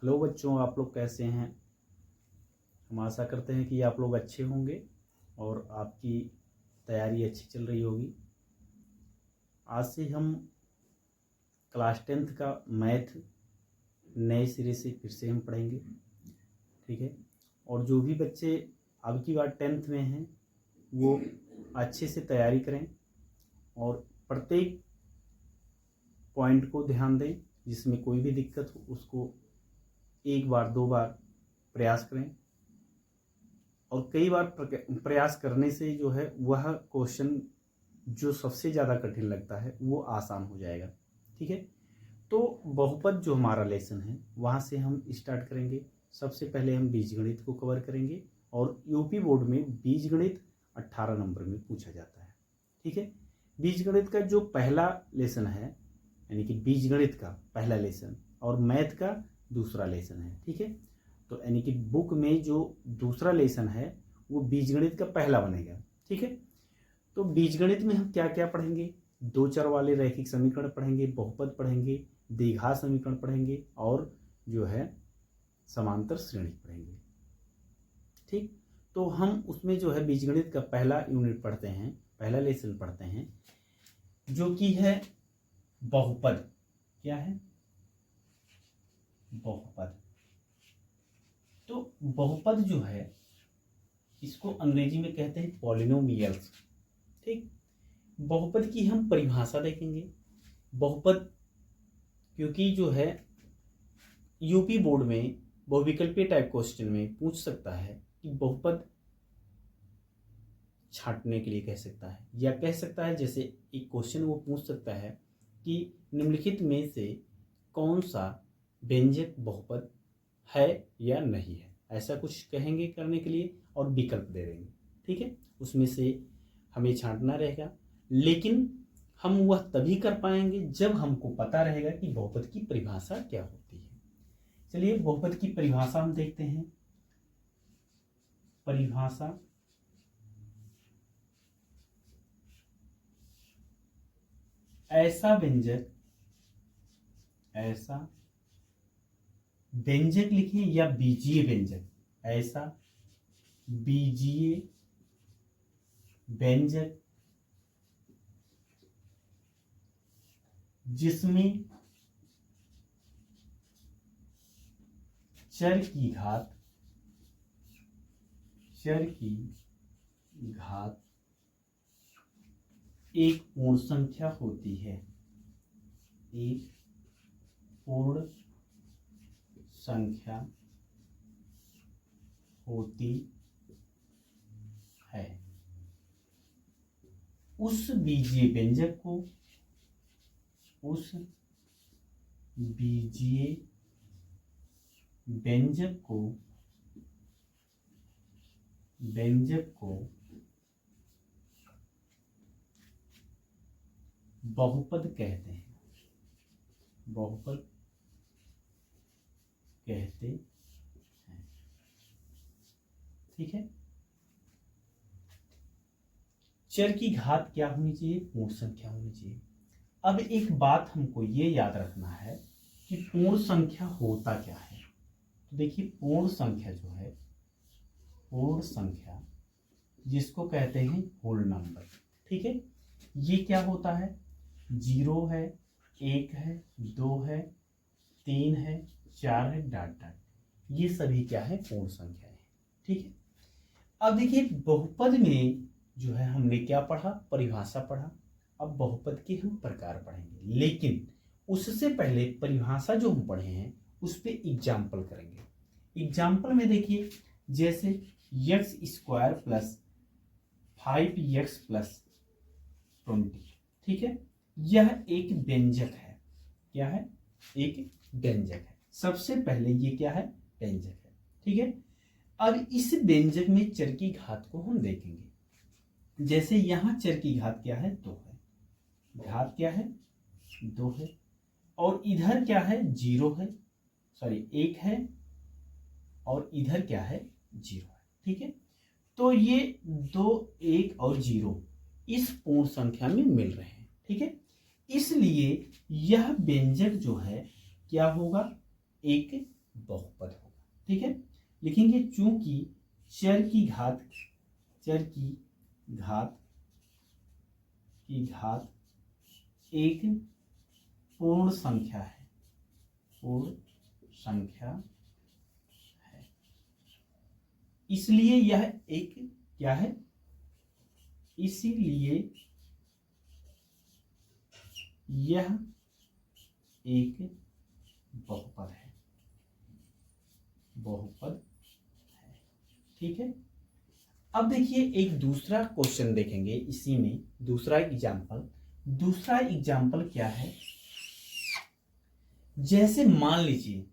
Hello बच्चों, आप लोग कैसे हैं। हम आशा करते हैं कि आप लोग अच्छे होंगे और आपकी तैयारी अच्छी चल रही होगी। आज से हम क्लास 10th का मैथ नए सिरे से फिर से हम पढ़ेंगे, ठीक है। और जो भी बच्चे अब की बार 10th में हैं वो अच्छे से तैयारी करें और प्रत्येक पॉइंट को ध्यान दें। जिसमें कोई भी दिक्कत हो उसको एक बार दो बार प्रयास करें और कई बार प्रयास करने से जो है वह क्वेश्चन जो सबसे ज़्यादा कठिन लगता है वो आसान हो जाएगा, ठीक है। तो बहुपद जो हमारा लेसन है वहाँ से हम स्टार्ट करेंगे। सबसे पहले हम बीजगणित को कवर करेंगे और यूपी बोर्ड में बीजगणित 18 नंबर में पूछा जाता है, ठीक है। बीजगणित का जो पहला लेसन है यानी कि बीजगणित का पहला लेसन और मैथ का दूसरा लेसन है, ठीक है। तो यानी कि बुक में जो दूसरा लेसन है वो बीजगणित का पहला बनेगा, ठीक है। तो बीजगणित में हम क्या क्या पढ़ेंगे, दो चर वाले रैखिक समीकरण पढ़ेंगे, बहुपद पढ़ेंगे, द्विघात समीकरण पढ़ेंगे और जो है समांतर श्रेणी पढ़ेंगे, ठीक। तो हम उसमें जो है बीजगणित का पहला यूनिट पढ़ते हैं, पहला लेसन पढ़ते हैं जो कि है बहुपद। क्या है? बहुपद। तो बहुपद जो है इसको अंग्रेजी में कहते हैं पॉलिनोमियल्स, ठीक। बहुपद की हम परिभाषा देखेंगे। बहुपद क्योंकि जो है यूपी बोर्ड में बहुविकल्पीय टाइप क्वेश्चन में पूछ सकता है कि बहुपद छांटने के लिए कह सकता है या कह सकता है जैसे एक क्वेश्चन वो पूछ सकता है कि निम्नलिखित में से कौन सा व्यंजक बहुपद है या नहीं है, ऐसा कुछ कहेंगे करने के लिए और विकल्प दे देंगे, ठीक है। उसमें से हमें छांटना रहेगा, लेकिन हम वह तभी कर पाएंगे जब हमको पता रहेगा कि बहुपद की परिभाषा क्या होती है। चलिए बहुपद की परिभाषा हम देखते हैं। परिभाषा ऐसा व्यंजक लिखें या बीजीय व्यंजक, ऐसा बीजीय व्यंजक जिसमें चर की घात एक पूर्ण संख्या होती है, एक पूर्ण संख्या होती है। उस बीजीय व्यंजक को बहुपद कहते हैं, बहुपद कहते हैं, ठीक है। चर की घात क्या होनी चाहिए? पूर्ण संख्या होनी चाहिए। अब एक बात हमको ये याद रखना है कि पूर्ण संख्या होता क्या है। तो देखिए पूर्ण संख्या जो है, पूर्ण संख्या जिसको कहते हैं होल नंबर, ठीक है। ये क्या होता है? 0 है, 1 है, 2 है, 3 है, 4 है, डॉट डॉट। ये सभी क्या है? पूर्ण संख्या है, ठीक है। अब देखिए बहुपद में जो है हमने क्या पढ़ा? परिभाषा पढ़ा। अब बहुपद के हम प्रकार पढ़ेंगे, लेकिन उससे पहले परिभाषा जो हम पढ़े हैं उस पर एग्जाम्पल करेंगे। एग्जाम्पल में देखिए जैसे x² प्लस 5x प्लस 20, ठीक है। यह एक व्यंजक है। क्या है? एक व्यंजक है। सबसे पहले ये क्या है? व्यंजक है, ठीक है। अब इस व्यंजक में चर की घात को हम देखेंगे। जैसे यहां चर की घात क्या है? 2 है। घात क्या है? 2 है। और इधर क्या है? 0 है, सॉरी 1 है, और इधर क्या है? 0 है, ठीक है। तो ये 2, 1 और 0 इस पूर्ण संख्या में मिल रहे हैं, ठीक है। इसलिए यह व्यंजक जो है क्या होगा? एक बहुपद होगा। ठीक है, लिखेंगे चूंकि चर की घात एक पूर्ण संख्या है, इसलिए यह एक क्या है, इसीलिए यह एक बहुपद है। ठीक है, अब देखिए एक दूसरा क्वेश्चन देखेंगे इसी में, दूसरा एग्जाम्पल क्या है। जैसे मान लीजिए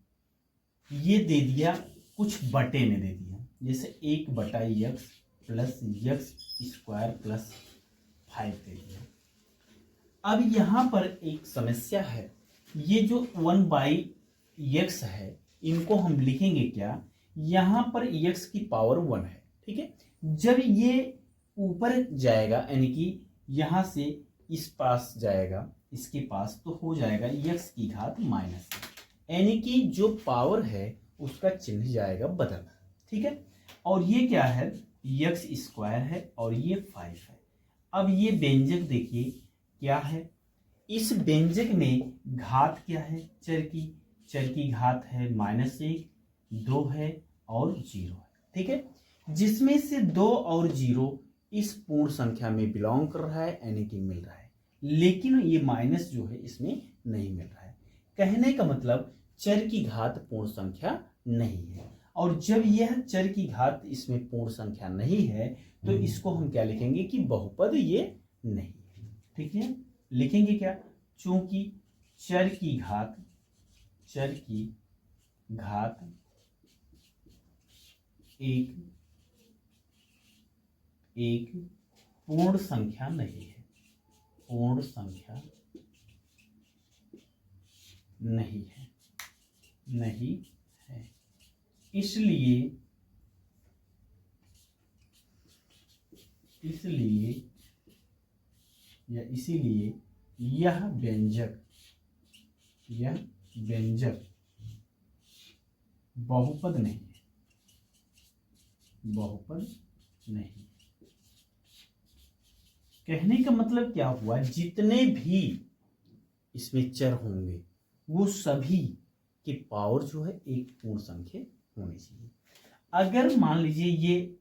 ये दे दिया, कुछ बटे में दे दिया, जैसे 1/x plus x square plus 5 दे दिया। अब यहां पर एक समस्या है, ये जो 1/x है इनको हम लिखेंगे क्या, यहां पर x की पावर 1 है। ठीक है, जब ये ऊपर जाएगा यानी कि यहां से इस पास जाएगा, इसके पास, तो हो जाएगा x की घात माइनस, यानी कि जो पावर है उसका चिन्ह जाएगा बदल। ठीक है, और ये क्या है, x स्क्वायर है और ये 5 है। अब ये व्यंजक देखिए क्या है, इस व्यंजक में घात क्या है, चर की घात है -1, 2 है और 0 है। ठीक है, जिसमें से 2 और 0 इस पूर्ण संख्या में बिलोंग कर रहा है, यानी कि मिल रहा है, लेकिन ये माइनस जो है इसमें नहीं मिल रहा है। कहने का मतलब चर की घात पूर्ण संख्या नहीं है, और जब यह चर की घात इसमें पूर्ण संख्या नहीं है तो इसको हम क्या लिखेंगे कि बहुपद ये नहीं है। ठीक है, लिखेंगे क्या, चूंकि चर की घात एक पूर्ण संख्या नहीं है, नहीं है, इसलिए यह व्यंजक बहुपद नहीं है। कहने का मतलब क्या हुआ, जितने भी इसमें चर होंगे वो सभी के पावर जो है एक पूर्ण संख्या होनी चाहिए। अगर मान लीजिए ये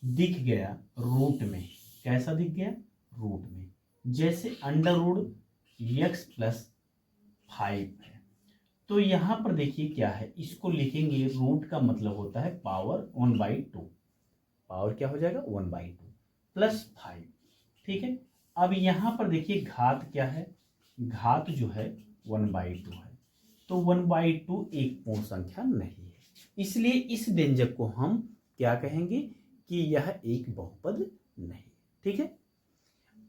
दिख गया रूट में, कैसा दिख गया, रूट में, जैसे √x + 5 है, तो यहां पर देखिए क्या है, इसको लिखेंगे, रूट का मतलब होता है पावर 1/2, पावर क्या हो जाएगा 1/2 + 5। ठीक है, अब यहां पर देखिए घात क्या है, घात जो है 1/2 है, तो 1/2 एक पूर्ण संख्या नहीं है, इसलिए इस व्यंजक को हम क्या कहेंगे कि यह एक बहुपद नहीं। ठीक है,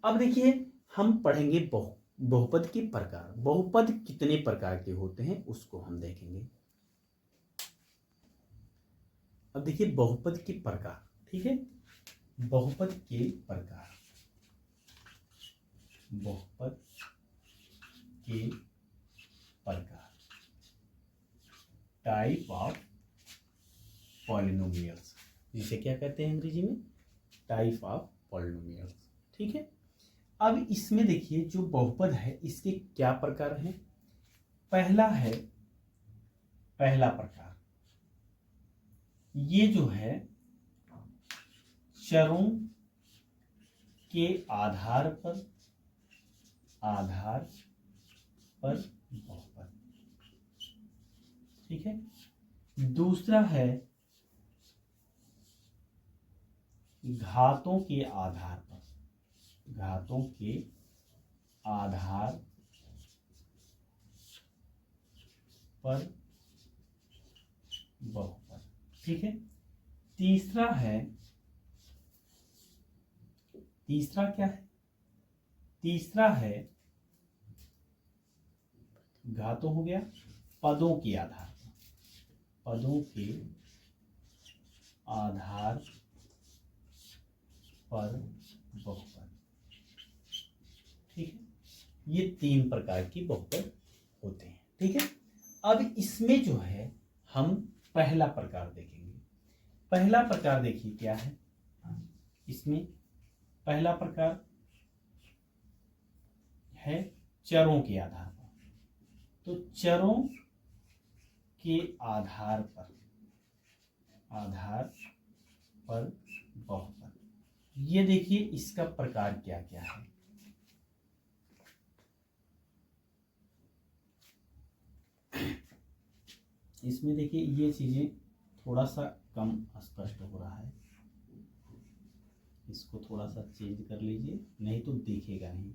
अब देखिए हम पढ़ेंगे बहुपद के प्रकार। बहुपद कितने प्रकार के होते हैं उसको हम देखेंगे। अब देखिए बहुपद के प्रकार। ठीक है, बहुपद के प्रकार, टाइप ऑफ पॉलिनोमियल्स, जिसे क्या कहते हैं अंग्रेजी में, टाइप ऑफ पॉलिनोमियल्स। ठीक है, अब इसमें देखिए जो बहुपद है इसके क्या प्रकार हैं। पहला प्रकार, ये जो है चरों के आधार पर बहुपद। ठीक है, दूसरा है घातों के आधार पर बहुपद। ठीक है, तीसरा क्या है, तीसरा है घातों हो गया, पदों के आधार पर बहुपद। ठीक है, ये 3 प्रकार की बहुपद होते हैं। ठीक है, अब इसमें जो है हम पहला प्रकार देखेंगे। पहला प्रकार देखिए क्या है। इसमें पहला प्रकार है चरों के आधार पर। तो चरों के आधार पर बहुपद। ये देखिए इसका प्रकार क्या क्या है। इसमें देखिए ये चीजें थोड़ा सा कम स्पष्ट हो रहा है, इसको थोड़ा सा चेंज कर लीजिए, नहीं तो दिखेगा नहीं।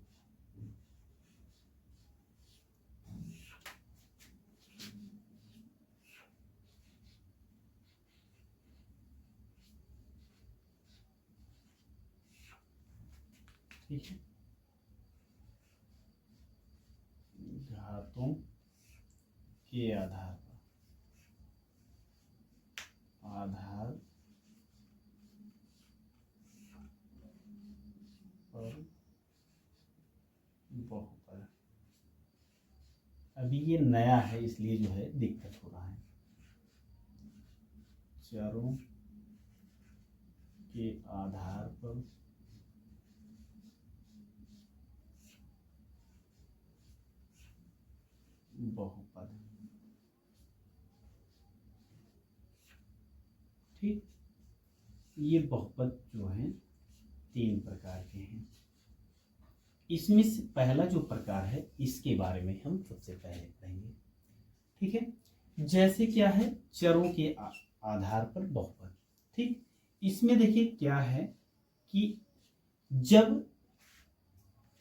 ठीक है, घातों के आधार पर बहुपद। अभी ये नया है इसलिए जो है दिक्कत हो रहा है। चरों के आधार पर बहुपद। ठीक, ये बहुपद जो है 3 प्रकार के हैं। इसमें से पहला जो प्रकार है इसके बारे में हम सबसे पहले पढ़ेंगे। ठीक है, जैसे क्या है चरों के आधार पर बहुपद। ठीक, इसमें देखिए क्या है कि जब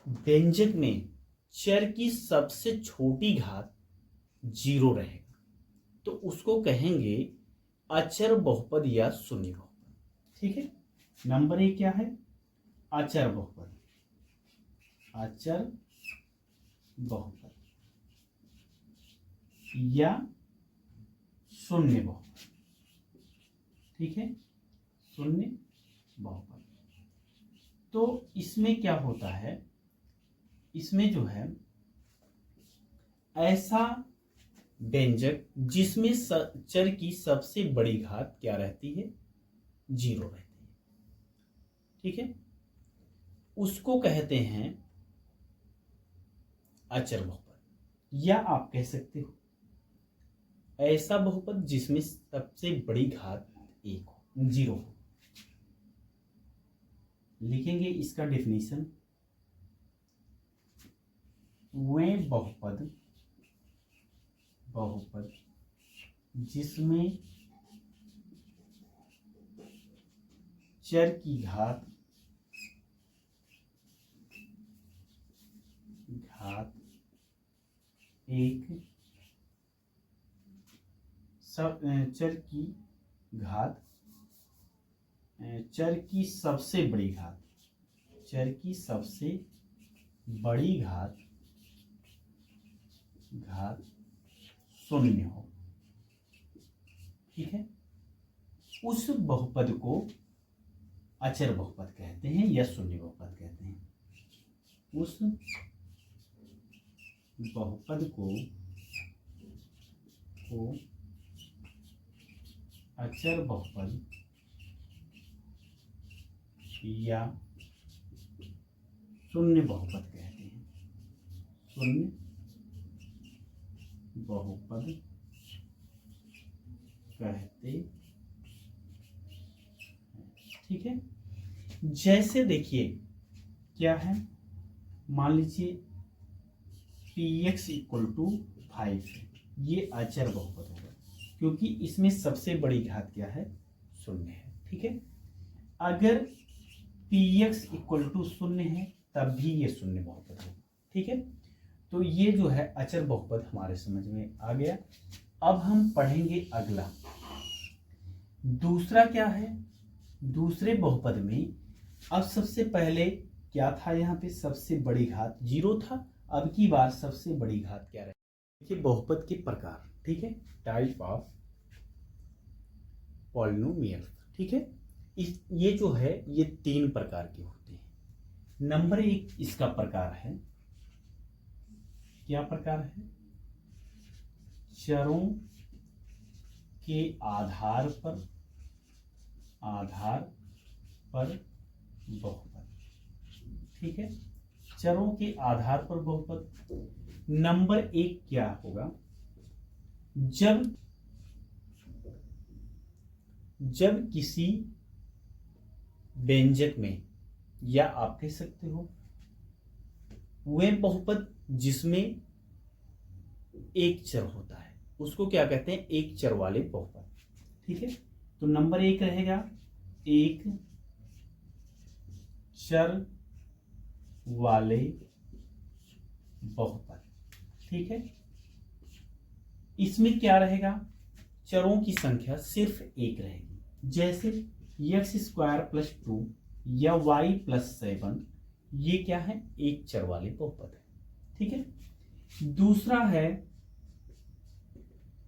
व्यंजक में चर की सबसे छोटी घात 0 रहेगा तो उसको कहेंगे अचर बहुपद या शून्य बहुपद। ठीक है, नंबर 1 क्या है, अचर बहुपद। अचर बहुपद या शून्य बहुपद। ठीक है, शून्य बहुपद। तो इसमें क्या होता है, इसमें जो है ऐसा व्यंजक जिसमें चर की सबसे बड़ी घात क्या रहती है, 0 रहती है। ठीक है, उसको कहते हैं अचर बहुपद, या आप कह सकते हो ऐसा बहुपद जिसमें सबसे बड़ी घात 1 हो, 0 हो। लिखेंगे इसका डेफिनेशन, वे बहुपद जिसमें चर की घात 1 चर की सबसे बड़ी घात 0 हो। ठीक है, उस बहुपद को अचर बहुपद कहते हैं या शून्य बहुपद कहते हैं। उस बहुपद को अचर बहुपद या शून्य बहुपद कहते हैं। शून्य बहुपद कहते हैं। ठीक है, जैसे देखिए क्या है, मान लीजिए px = 5 है, ये अचर बहुपद होगा क्योंकि इसमें सबसे बड़ी घात क्या है, 0 है। ठीक है, अगर px = 0 है तब भी ये शून्य बहुपद होगा। ठीक है, तो ये जो है अचर बहुपद हमारे समझ में आ गया। अब हम पढ़ेंगे अगला, दूसरा क्या है। दूसरे बहुपद में अब सबसे पहले क्या था, यहाँ पे सबसे बड़ी घात 0 था, अब की बार सबसे बड़ी घात क्या रहे। देखिए बहुपद के प्रकार, ठीक है, टाइप ऑफ पॉलिनोमियल। ठीक है, ये जो है ये 3 प्रकार के होते हैं। नंबर 1 इसका प्रकार है, क्या प्रकार है, चरों के आधार पर बहुपद। ठीक है, चरों के आधार पर बहुपद। नंबर 1 क्या होगा, जब किसी व्यंजक में, या आप कह सकते हो वे बहुपद जिसमें एक चर होता है उसको क्या कहते हैं, एक चर वाले बहुपद। ठीक है, तो नंबर 1 रहेगा एक चर वाले बहुपद। ठीक है, इसमें क्या रहेगा, चरों की संख्या सिर्फ एक रहेगी। जैसे x² + 2 या y + 7, ये क्या है, एक चर वाले बहुपद है। ठीक है, दूसरा है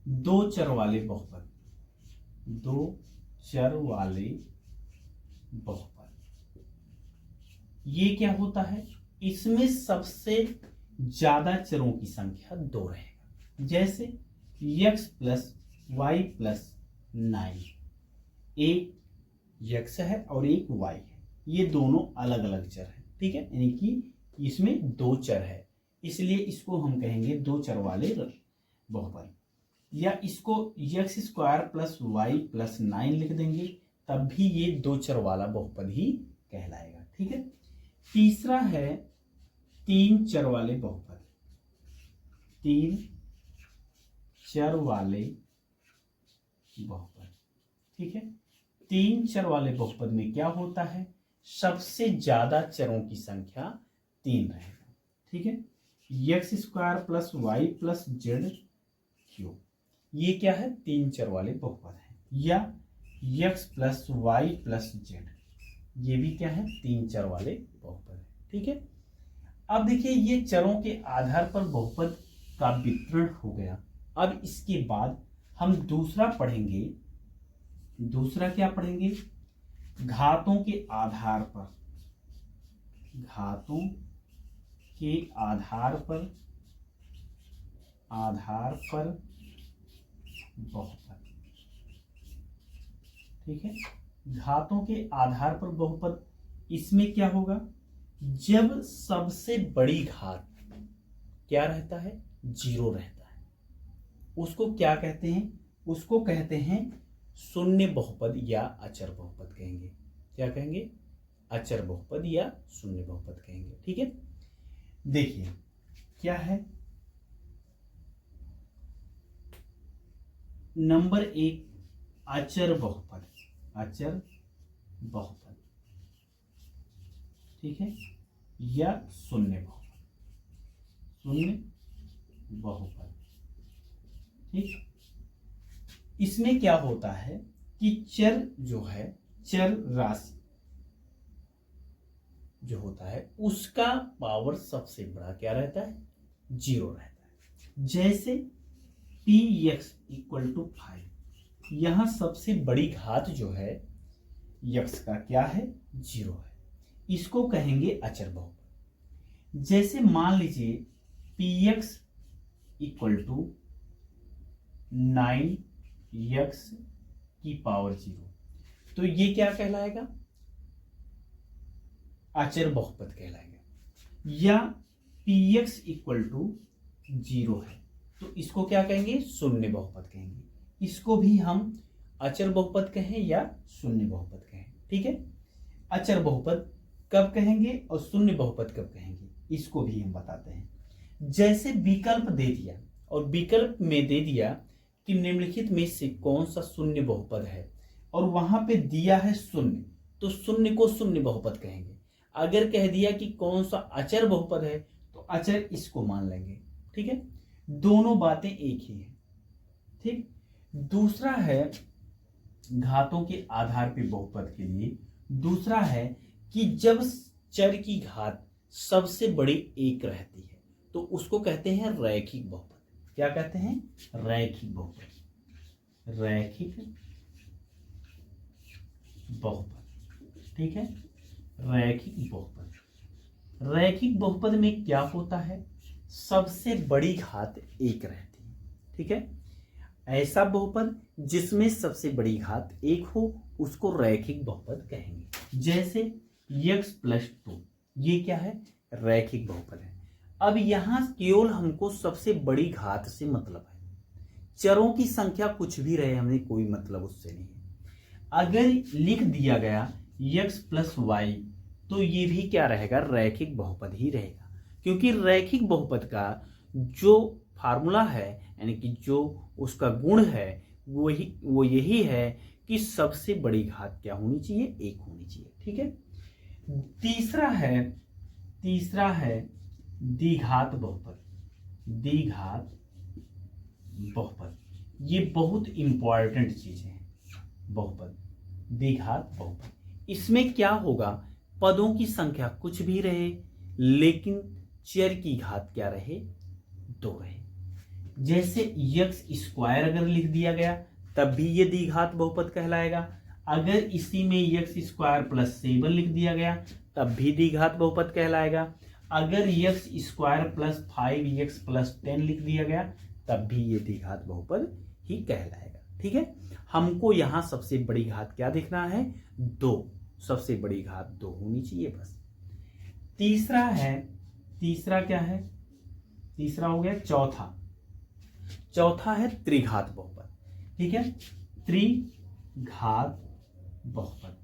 दो चर वाले बहुपद। दो चर वाले बहुपद, ये क्या होता है, इसमें सबसे ज्यादा चरों की संख्या 2 रहेगा। जैसे x + y + 9, एक x है और एक y है, ये दोनों अलग अलग चर हैं। ठीक है, यानी कि इसमें 2 चर है, इसलिए इसको हम कहेंगे दो चर वाले बहुपद। या इसको x² + y + 9 लिख देंगे, तब भी ये दो चर वाला बहुपद ही कहलाएगा। ठीक है, तीसरा है 3 चर वाले बहुपद। 3 चर वाले बहुपद। ठीक है, 3 चर वाले बहुपद में क्या होता है, सबसे ज्यादा चरों की संख्या 3 रहेगा। ठीक है, x² + y + z3, ये क्या है, 3 चर वाले बहुपद है। या x + y + z, ये भी क्या है, 3 चर वाले बहुपद है। ठीक है, अब देखिए ये चरों के आधार पर बहुपद का वितरण हो गया। अब इसके बाद हम दूसरा पढ़ेंगे। दूसरा क्या पढ़ेंगे, घातों के आधार पर, घातों के आधार पर बहुपद। ठीक है, घातों के आधार पर बहुपद, इसमें क्या होगा, जब सबसे बड़ी घात क्या रहता है, 0 रहता है, उसको क्या कहते हैं, उसको कहते हैं शून्य बहुपद या अचर बहुपद कहेंगे। क्या कहेंगे, अचर बहुपद या शून्य बहुपद कहेंगे। ठीक है, देखिए क्या है, नंबर 1 अचर बहुपद। अचर बहुपद, ठीक है, या शून्य बहुपद। शून्य बहुपद, ठीक, इसमें क्या होता है कि चर जो है, चर राशि जो होता है उसका पावर सबसे बड़ा क्या रहता है, 0 रहता है। जैसे px = 5, यहां सबसे बड़ी घात जो है x का क्या है, 0 है, इसको कहेंगे अचर बहुपद। जैसे मान लीजिए px = 9x⁴, तो ये क्या कहलाएगा, अचर बहुपद कहलाएगा। या px = 0 है, तो इसको क्या कहेंगे, शून्य बहुपद कहेंगे। इसको भी हम अचर बहुपद कहें या शून्य बहुपद कहें। ठीक है, अचर बहुपद कब कहेंगे और शून्य बहुपद कब कहेंगे, इसको भी हम बताते हैं। जैसे विकल्प दे दिया और विकल्प में दे दिया कि निम्नलिखित में से कौन सा शून्य बहुपद है, और वहां पे दिया है शून्य, तो शून्य को शून्य बहुपद कहेंगे। अगर कह दिया कि कौन सा अचर बहुपद है, तो अचर इसको मान लेंगे। ठीक है, दोनों बातें एक ही है। ठीक, दूसरा है घातों के आधार पे बहुपद के लिए, दूसरा है कि जब चर की घात सबसे बड़ी 1 रहती है, तो उसको कहते हैं रैखिक बहुपद। क्या कहते हैं, रैखिक बहुपद। रैखिक बहुपद, ठीक है, रैखिक बहुपद। रैखिक बहुपद में क्या होता है, सबसे बड़ी घात 1 रहती है। ठीक है, ऐसा बहुपद जिसमें सबसे बड़ी घात 1 हो उसको रैखिक बहुपद कहेंगे। जैसे x + 2 ये क्या है, रैखिक बहुपद है। अब यहां केवल हमको सबसे बड़ी घात से मतलब है, चरों की संख्या कुछ भी रहे हमें कोई मतलब उससे नहीं है। अगर लिख दिया गया x + y तो ये भी क्या रहेगा, रैखिक बहुपद ही रहेगा, क्योंकि रैखिक बहुपद का जो फार्मूला है यानी कि जो उसका गुण है वो यही है कि सबसे बड़ी घात क्या होनी चाहिए, 1 होनी चाहिए। ठीक है। तीसरा है द्विघात बहुपद। द्विघात बहुपद ये बहुत इंपॉर्टेंट चीज है। बहुपद, द्विघात बहुपद, इसमें क्या होगा, पदों की संख्या कुछ भी रहे लेकिन चर की घात क्या रहे, 2 रहे। जैसे x² अगर लिख दिया गया तब भी ये द्विघात बहुपद कहलाएगा। अगर इसी में x² + 7 लिख दिया गया तब भी द्विघात बहुपद कहलाएगा। अगर x² + 5x + 10 लिख दिया गया तब भी ये द्विघात बहुपद ही कहलाएगा। ठीक है। हमको यहां सबसे बड़ी घात क्या देखना है, 2। सबसे बड़ी घात 2 होनी चाहिए बस। तीसरा क्या है, तीसरा हो गया चौथा है त्रिघात बहुपद। ठीक है, त्रिघात बहुपद।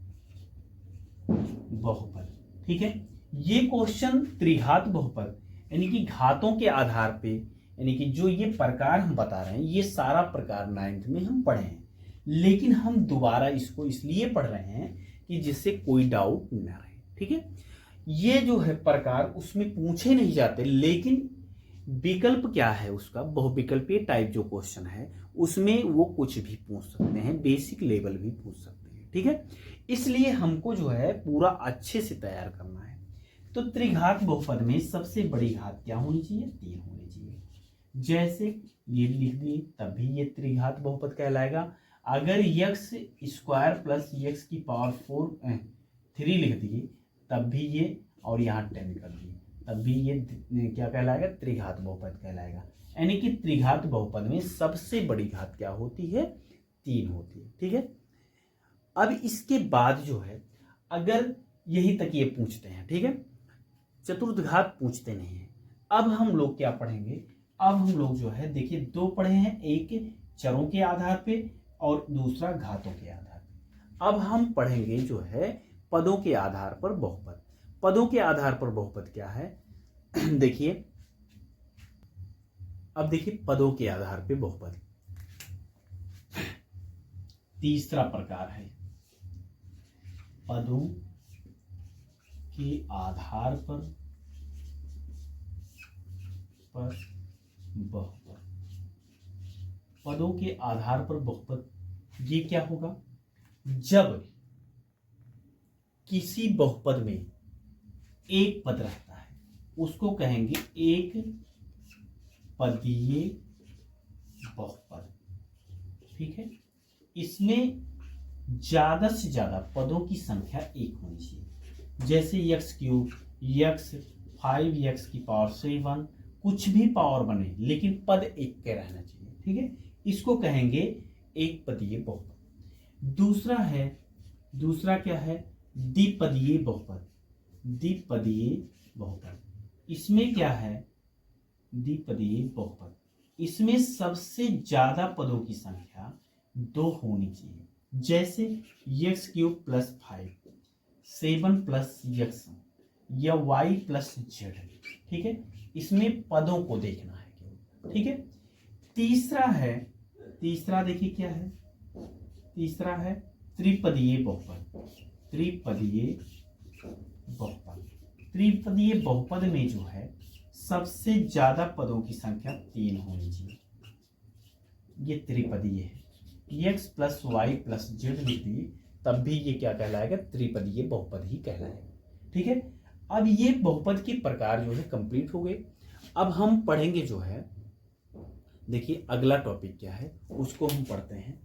ठीक है। ये क्वेश्चन त्रिघात बहुपद यानी कि घातों के आधार पे, यानी कि जो ये प्रकार हम बता रहे हैं ये सारा प्रकार 9th में हम पढ़े हैं, लेकिन हम दोबारा इसको इसलिए पढ़ रहे हैं कि जिससे कोई डाउट न रहे। ठीक है। ये जो है प्रकार उसमें पूछे नहीं जाते, लेकिन विकल्प क्या है उसका, बहुविकल्पीय टाइप जो क्वेश्चन है उसमें वो कुछ भी पूछ सकते हैं, बेसिक लेवल भी पूछ सकते हैं। ठीक है। इसलिए हमको जो है पूरा अच्छे से तैयार करना है। तो त्रिघात बहुपद में सबसे बड़ी घात क्या होनी चाहिए, 3 होनी चाहिए। जैसे ये लिख दिए तब भी ये त्रिघात बहुपद कहलाएगा। अगर x² + x⁴ 3 लिख दिए तब भी ये, और यहाँ 10 कर दिए तब भी ये क्या कहलाएगा, त्रिघात बहुपद कहलाएगा। यानी कि त्रिघात बहुपद में सबसे बड़ी घात क्या होती है, 3 होती है। ठीक है। अब इसके बाद जो है अगर यही तक ये पूछते हैं, ठीक है, चतुर्थ घात पूछते नहीं है। अब हम लोग क्या पढ़ेंगे, अब हम लोग जो है देखिए 2 पढ़े हैं, एक चरों के आधार पे और दूसरा घातों के आधार पे। अब हम पढ़ेंगे जो है पदों के आधार पर बहुपद। पदों के आधार पर बहुपद क्या है देखिए, अब देखिए पदों के आधार पे बहुपद तीसरा प्रकार है, पदों के आधार पर बहुपद। पदों के आधार पर बहुपद ये क्या होगा, जब किसी बहुपद में एक पद रहता है उसको कहेंगे एक पदीय बहुपद। ठीक है। इसमें ज्यादा से ज्यादा पदों की संख्या 1 होनी चाहिए। जैसे x³ x 5x⁴ कुछ भी पावर बने लेकिन पद 1 के रहना चाहिए। ठीक है। इसको कहेंगे एक पदीय बहुपद। दूसरा क्या है, द्विपदीय बहुपद। द्विपदीय बहुपद इसमें क्या है, द्विपदीय बहुपद इसमें सबसे ज्यादा पदों की संख्या 2 होनी चाहिए। जैसे x³ + 5 7 + x या y + z। ठीक है। इसमें पदों को देखना है केवल। ठीक है। तीसरा देखिए क्या है, तीसरा है त्रिपदीय बहुपद। त्रिपदीय बहुपद में जो है सबसे ज्यादा पदों की संख्या 3 होनी चाहिए। ये त्रिपदीय है, x + y + z लिख दिए तब भी ये क्या कहलाएगा, त्रिपदीय बहुपद ही कहलाएगा। ठीक है। अब ये बहुपद के प्रकार जो है कंप्लीट हो गए। अब हम पढ़ेंगे जो है, देखिए अगला टॉपिक क्या है उसको हम पढ़ते हैं।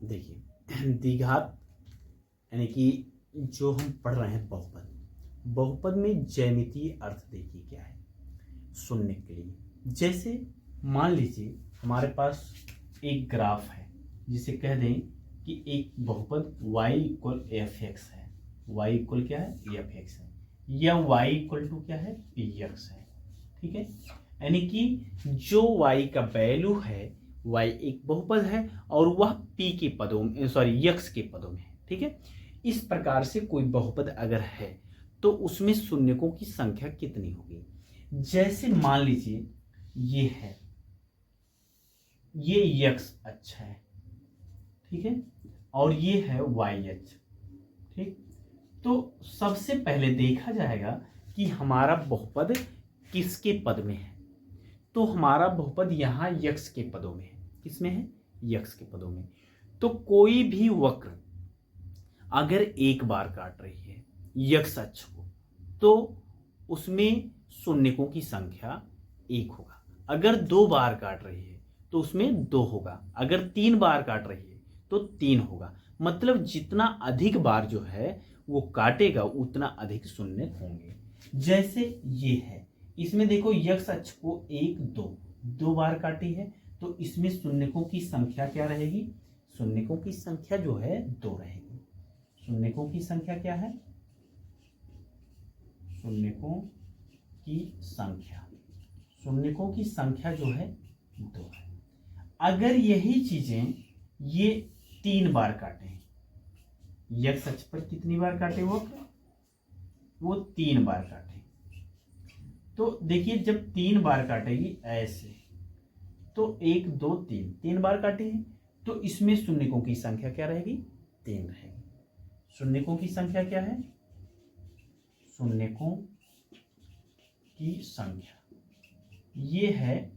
देखिए द्विघात यानी कि जो हम पढ़ रहे हैं बहुपद में ज्यामितीय अर्थ देखिए क्या है सुनने के लिए। जैसे मान लीजिए हमारे पास एक ग्राफ है जिसे कह दें कि एक बहुपद y इक्वल एफ एक्स है। y इक्वल क्या है, एफ एक्स है, या y इक्वल टू क्या है, पी एक्स है। ठीक है, यानी कि जो y का वैल्यू है, y एक बहुपद है और वह p के पदों में, सॉरी x के पदों में है। ठीक है, इस प्रकार से कोई बहुपद अगर है तो उसमें शून्यकों की संख्या कितनी होगी। जैसे मान लीजिए ये है, ये x अक्ष है, ठीक है, और ये है y अक्ष। ठीक, तो सबसे पहले देखा जाएगा कि हमारा बहुपद किसके पद में है। तो हमारा बहुपद यहाँ यक्स के पदों में है। किसमें है, यक्स के पदों में। तो कोई भी वक्र अगर एक बार काट रही है यक्स अक्ष को, तो उसमें शून्यकों की संख्या एक होगा। अगर 2 बार काट रही है तो उसमें 2 होगा। अगर 3 बार काट रही है तो 3 होगा। मतलब जितना अधिक बार जो है वो काटेगा उतना अधिक शून्य होंगे। जैसे ये है, इसमें देखो यक्स अक्ष को 1 2 बार काटी है, तो इसमें शून्यकों की संख्या क्या रहेगी, शून्यकों की संख्या जो है 2 रहेगी। शून्यकों की संख्या क्या है, शून्यकों की संख्या जो है 2 है। अगर यही चीजें ये 3 बार काटे, यक्स अक्ष पर कितनी बार काटे वो 3 बार काटे, तो देखिए जब 3 बार काटेगी ऐसे, तो 1 2 3 बार काटी है, तो इसमें शून्यकों की संख्या क्या रहेगी, 3 रहेगी। शून्यकों की संख्या क्या है, शून्यकों की संख्या ये है